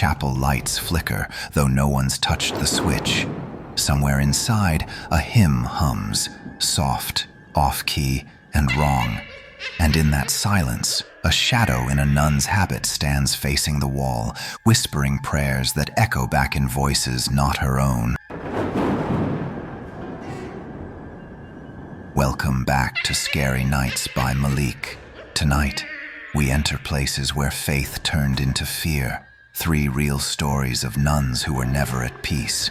chapel lights flicker, though no one's touched the switch. Somewhere inside, a hymn hums, soft, off-key, and wrong. And in that silence, a shadow in a nun's habit stands facing the wall, whispering prayers that echo back in voices not her own. Welcome back to Scary Nights by Malik. Tonight, we enter places where faith turned into fear. 3 real stories of nuns who were never at peace.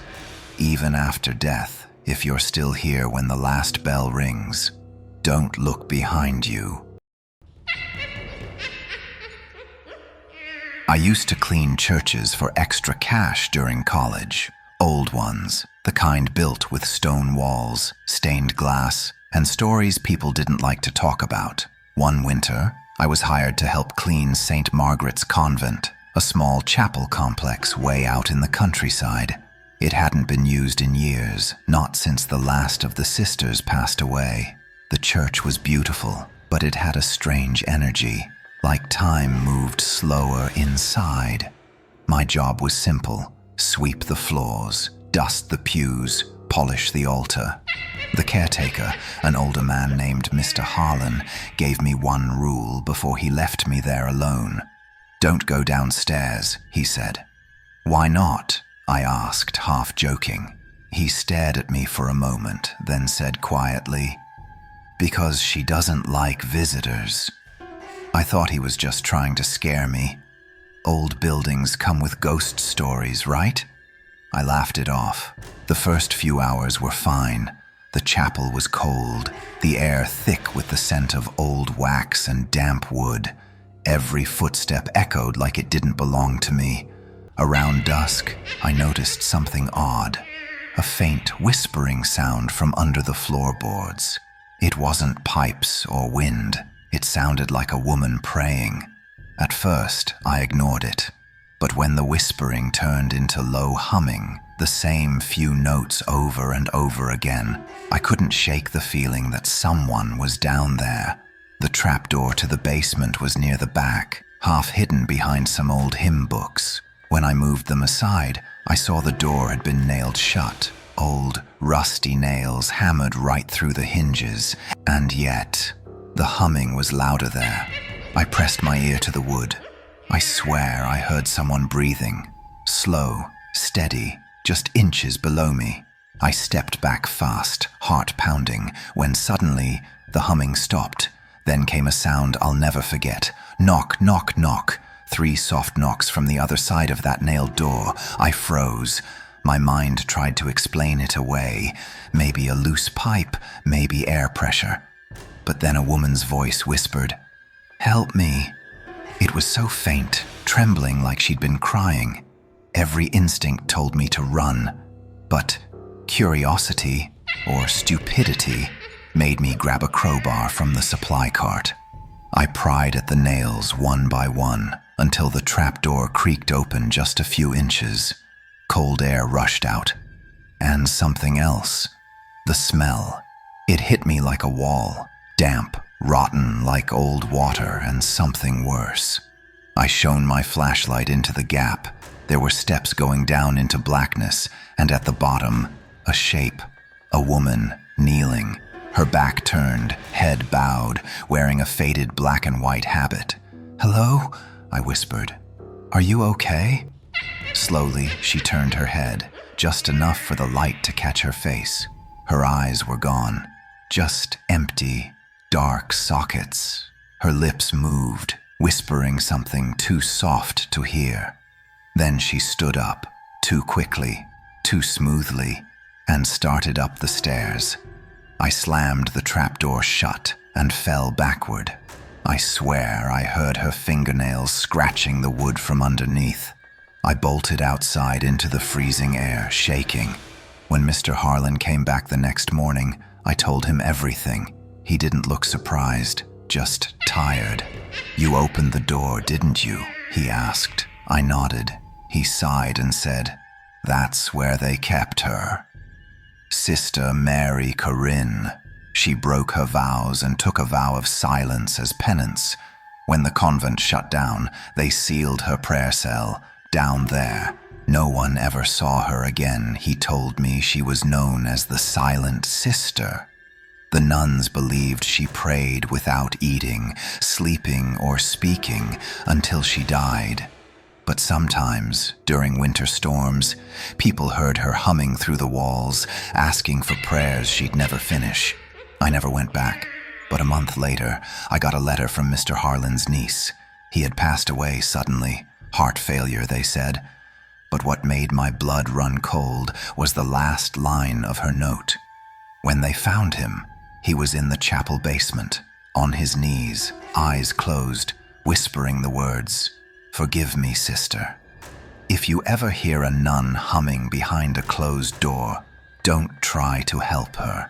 Even after death, if you're still here when the last bell rings, don't look behind you. I used to clean churches for extra cash during college. Old ones, the kind built with stone walls, stained glass, and stories people didn't like to talk about. One winter, I was hired to help clean St. Margaret's Convent, a small chapel complex way out in the countryside. It hadn't been used in years, not since the last of the sisters passed away. The church was beautiful, but it had a strange energy, like time moved slower inside. My job was simple: sweep the floors, dust the pews, polish the altar. The caretaker, an older man named Mr. Harlan, gave me one rule before he left me there alone. "Don't go downstairs," he said. "Why not?" I asked, half joking. He stared at me for a moment, then said quietly, "Because she doesn't like visitors." I thought he was just trying to scare me. Old buildings come with ghost stories, right? I laughed it off. The first few hours were fine. The chapel was cold, the air thick with the scent of old wax and damp wood. Every footstep echoed like it didn't belong to me. Around dusk, I noticed something odd. A faint whispering sound from under the floorboards. It wasn't pipes or wind. It sounded like a woman praying. At first, I ignored it. But when the whispering turned into low humming, the same few notes over and over again, I couldn't shake the feeling that someone was down there. The trapdoor to the basement was near the back, half hidden behind some old hymn books. When I moved them aside, I saw the door had been nailed shut, old, rusty nails hammered right through the hinges, and yet, the humming was louder there. I pressed my ear to the wood. I swear I heard someone breathing, slow, steady, just inches below me. I stepped back fast, heart pounding, when suddenly the humming stopped. Then came a sound I'll never forget. Knock, knock, knock. 3 soft knocks from the other side of that nailed door. I froze. My mind tried to explain it away. Maybe a loose pipe, maybe air pressure. But then a woman's voice whispered, "Help me." It was so faint, trembling like she'd been crying. Every instinct told me to run, but curiosity, or stupidity, made me grab a crowbar from the supply cart. I pried at the nails one by one until the trapdoor creaked open just a few inches. Cold air rushed out. And something else. The smell. It hit me like a wall. Damp, rotten like old water, and something worse. I shone my flashlight into the gap. There were steps going down into blackness, and at the bottom, a shape. A woman, kneeling, her back turned, head bowed, wearing a faded black and white habit. "Hello?" I whispered. "Are you okay?" Slowly, she turned her head, just enough for the light to catch her face. Her eyes were gone, just empty, dark sockets. Her lips moved, whispering something too soft to hear. Then she stood up, too quickly, too smoothly, and started up the stairs. I slammed the trapdoor shut and fell backward. I swear I heard her fingernails scratching the wood from underneath. I bolted outside into the freezing air, shaking. When Mr. Harlan came back the next morning, I told him everything. He didn't look surprised, just tired. "You opened the door, didn't you?" he asked. I nodded. He sighed and said, "That's where they kept her. Sister Mary Corinne. She broke her vows and took a vow of silence as penance. When the convent shut down, they sealed her prayer cell, down there. No one ever saw her again. He told me she was known as the Silent Sister. The nuns believed she prayed without eating, sleeping, or speaking until she died. But sometimes, during winter storms, people heard her humming through the walls, asking for prayers she'd never finish. I never went back, but a month later, I got a letter from Mr. Harlan's niece. He had passed away suddenly. Heart failure, they said. But what made my blood run cold was the last line of her note. When they found him, he was in the chapel basement, on his knees, eyes closed, whispering the words, "Forgive me, sister." If you ever hear a nun humming behind a closed door, don't try to help her.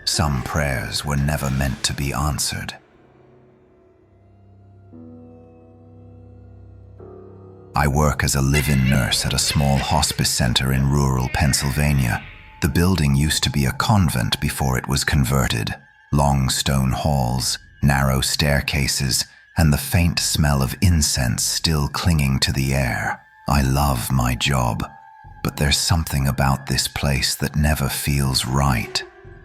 Some prayers were never meant to be answered. I work as a live-in nurse at a small hospice center in rural Pennsylvania. The building used to be a convent before it was converted. Long stone halls, narrow staircases, and the faint smell of incense still clinging to the air. I love my job, but there's something about this place that never feels right.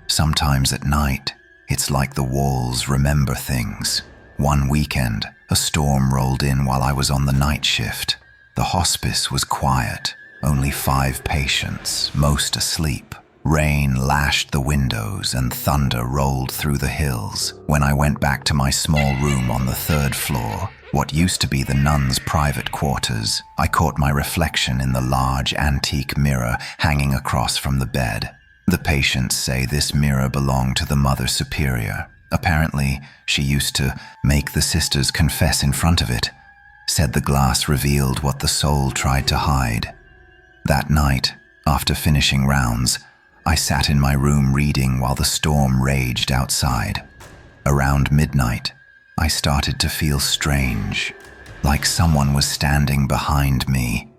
Sometimes at night, it's like the walls remember things. One weekend, a storm rolled in while I was on the night shift. The hospice was quiet, only 5 patients, most asleep. Rain lashed the windows and thunder rolled through the hills. When I went back to my small room on the 3rd floor, what used to be the nuns' private quarters, I caught my reflection in the large antique mirror hanging across from the bed. The patients say this mirror belonged to the Mother Superior. Apparently, she used to make the sisters confess in front of it. Said the glass revealed what the soul tried to hide. That night, after finishing rounds, I sat in my room reading while the storm raged outside. Around midnight, I started to feel strange, like someone was standing behind me.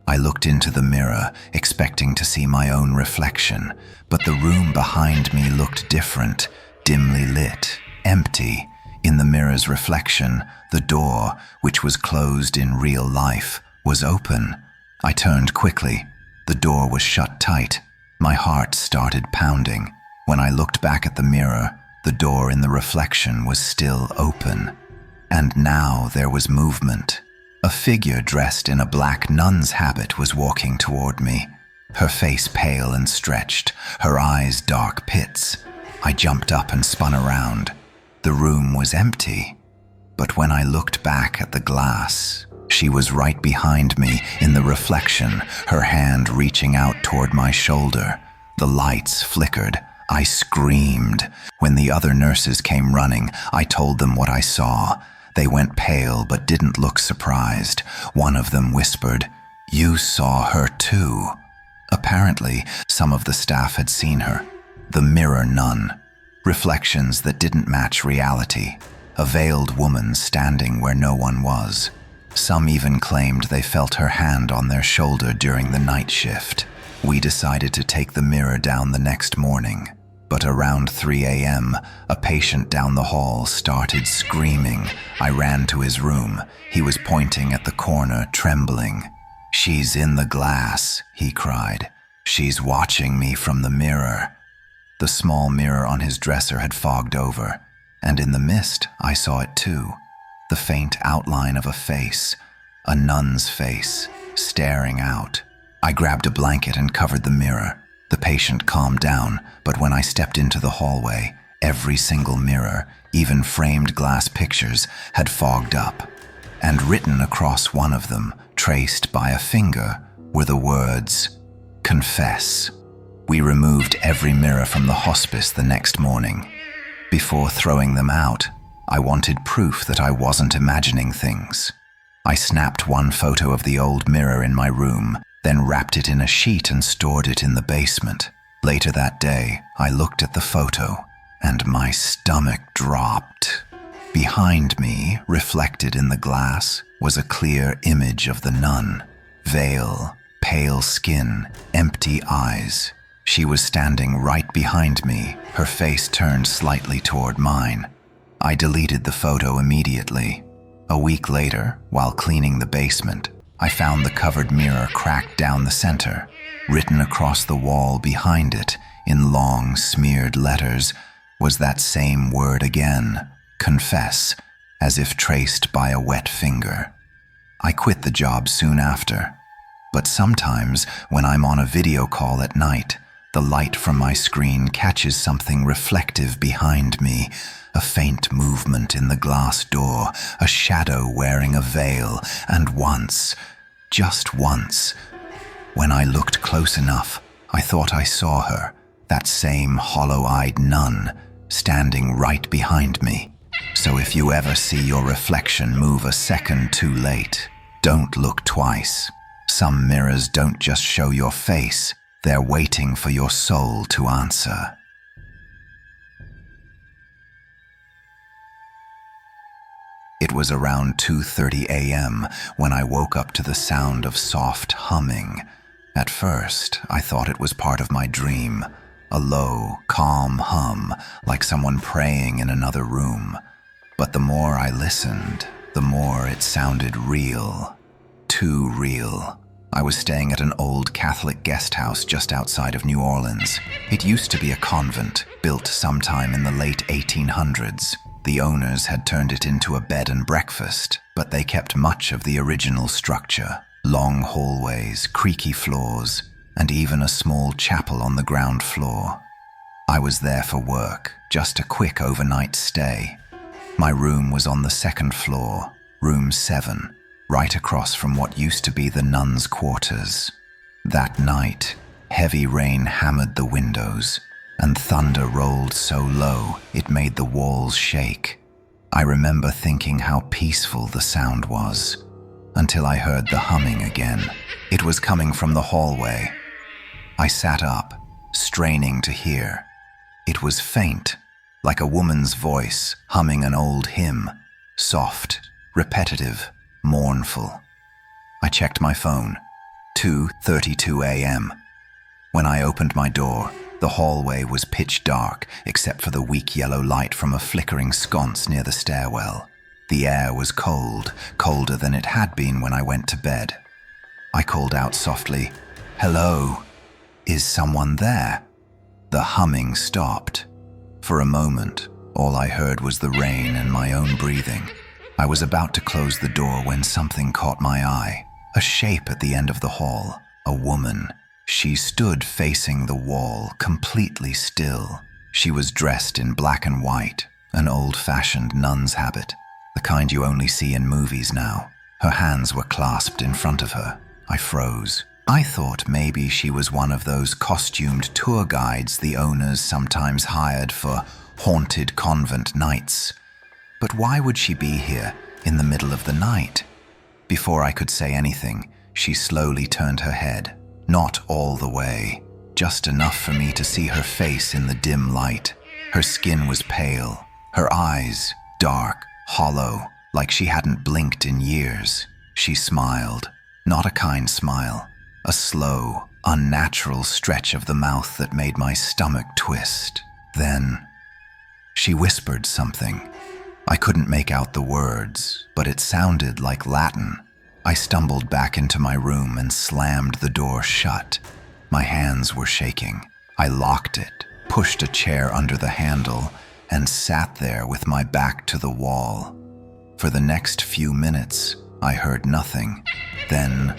I looked into the mirror, expecting to see my own reflection, but the room behind me looked different, dimly lit, empty. In the mirror's reflection, the door, which was closed in real life, was open. I turned quickly. The door was shut tight. My heart started pounding. When I looked back at the mirror, the door in the reflection was still open. And now there was movement. A figure dressed in a black nun's habit was walking toward me, her face pale and stretched, her eyes dark pits. I jumped up and spun around. The room was empty. But when I looked back at the glass, she was right behind me in the reflection, her hand reaching out toward my shoulder. The lights flickered. I screamed. When the other nurses came running, I told them what I saw. They went pale but didn't look surprised. One of them whispered, "You saw her too." Apparently, some of the staff had seen her. The mirror nun. Reflections that didn't match reality. A veiled woman standing where no one was. Some even claimed they felt her hand on their shoulder during the night shift. We decided to take the mirror down the next morning. But around 3 a.m., a patient down the hall started screaming. I ran to his room. He was pointing at the corner, trembling. "She's in the glass," he cried. "She's watching me from the mirror." The small mirror on his dresser had fogged over, and in the mist, I saw it too. The faint outline of a face, a nun's face, staring out. I grabbed a blanket and covered the mirror. The patient calmed down, but when I stepped into the hallway, every single mirror, even framed glass pictures, had fogged up. And written across one of them, traced by a finger, were the words, "Confess." We removed every mirror from the hospice the next morning. Before throwing them out, I wanted proof that I wasn't imagining things. I snapped one photo of the old mirror in my room, then wrapped it in a sheet and stored it in the basement. Later that day, I looked at the photo, and my stomach dropped. Behind me, reflected in the glass, was a clear image of the nun. Veil, pale skin, empty eyes. She was standing right behind me, her face turned slightly toward mine. I deleted the photo immediately. A week later, while cleaning the basement, I found the covered mirror cracked down the center. Written across the wall behind it, in long, smeared letters, was that same word again, confess, as if traced by a wet finger. I quit the job soon after. But sometimes, when I'm on a video call at night, the light from my screen catches something reflective behind me, a faint movement in the glass door, a shadow wearing a veil, and once, just once, when I looked close enough, I thought I saw her, that same hollow-eyed nun, standing right behind me. So if you ever see your reflection move a second too late, don't look twice. Some mirrors don't just show your face, they're waiting for your soul to answer. It was around 2:30 a.m. when I woke up to the sound of soft humming. At first, I thought it was part of my dream, a low, calm hum, like someone praying in another room. But the more I listened, the more it sounded real. Too real. I was staying at an old Catholic guest house just outside of New Orleans. It used to be a convent, built sometime in the late 1800s. The owners had turned it into a bed and breakfast, but they kept much of the original structure. Long hallways, creaky floors, and even a small chapel on the ground floor. I was there for work, just a quick overnight stay. My room was on the second floor, room 7, right across from what used to be the nuns' quarters. That night, heavy rain hammered the windows, and thunder rolled so low it made the walls shake. I remember thinking how peaceful the sound was, until I heard the humming again. It was coming from the hallway. I sat up, straining to hear. It was faint, like a woman's voice humming an old hymn, soft, repetitive, mournful. I checked my phone, 2:32 a.m. When I opened my door, the hallway was pitch dark except for the weak yellow light from a flickering sconce near the stairwell. The air was cold, colder than it had been when I went to bed. I called out softly, "Hello? Is someone there?" The humming stopped. For a moment, all I heard was the rain and my own breathing. I was about to close the door when something caught my eye. A shape at the end of the hall, a woman. She stood facing the wall, completely still. She was dressed in black and white, an old-fashioned nun's habit, the kind you only see in movies now. Her hands were clasped in front of her. I froze. I thought maybe she was one of those costumed tour guides the owners sometimes hired for haunted convent nights. But why would she be here in the middle of the night? Before I could say anything, she slowly turned her head. Not all the way, just enough for me to see her face in the dim light. Her skin was pale, her eyes dark, hollow, like she hadn't blinked in years. She smiled, not a kind smile, a slow, unnatural stretch of the mouth that made my stomach twist. Then, she whispered something. I couldn't make out the words, but it sounded like Latin. I stumbled back into my room and slammed the door shut. My hands were shaking. I locked it, pushed a chair under the handle, and sat there with my back to the wall. For the next few minutes, I heard nothing. Then,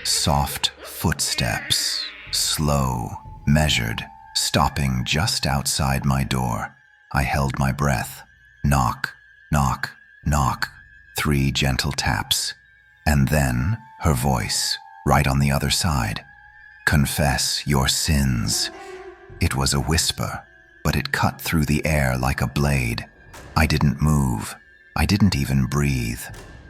soft footsteps, slow, measured, stopping just outside my door. I held my breath. Knock, knock, knock. 3 gentle taps. And then, her voice, right on the other side. "Confess your sins." It was a whisper, but it cut through the air like a blade. I didn't move. I didn't even breathe.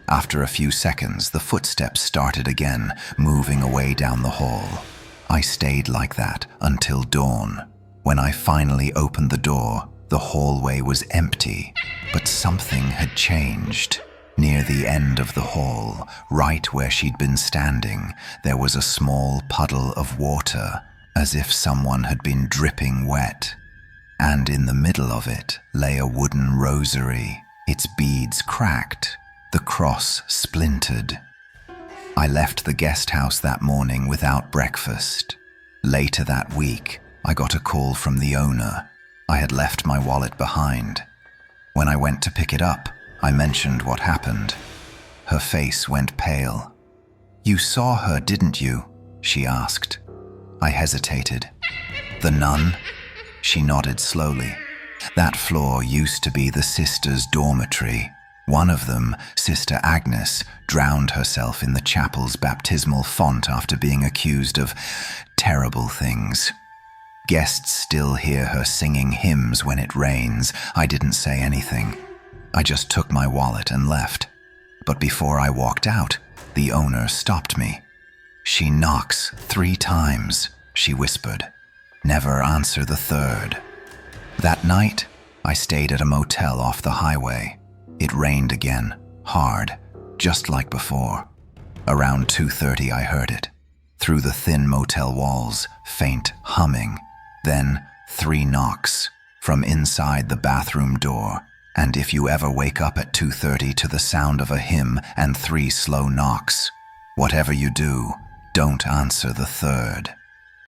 After a few seconds, the footsteps started again, moving away down the hall. I stayed like that until dawn. When I finally opened the door, the hallway was empty, but something had changed. Near the end of the hall, right where she'd been standing, there was a small puddle of water, as if someone had been dripping wet. And in the middle of it lay a wooden rosary, its beads cracked, the cross splintered. I left the guest house that morning without breakfast. Later that week, I got a call from the owner. I had left my wallet behind. When I went to pick it up, I mentioned what happened. Her face went pale. "You saw her, didn't you?" she asked. I hesitated. "The nun?" She nodded slowly. "That floor used to be the sisters' dormitory. One of them, Sister Agnes, drowned herself in the chapel's baptismal font after being accused of terrible things. Guests still hear her singing hymns when it rains. I didn't say anything. I just took my wallet and left. But before I walked out, the owner stopped me. "She knocks 3 times, she whispered. "Never answer the third." That night, I stayed at a motel off the highway. It rained again, hard, just like before. Around 2:30 I heard it. Through the thin motel walls, faint humming. Then 3 knocks from inside the bathroom door. And if you ever wake up at 2:30 to the sound of a hymn and 3 slow knocks, whatever you do, don't answer the third.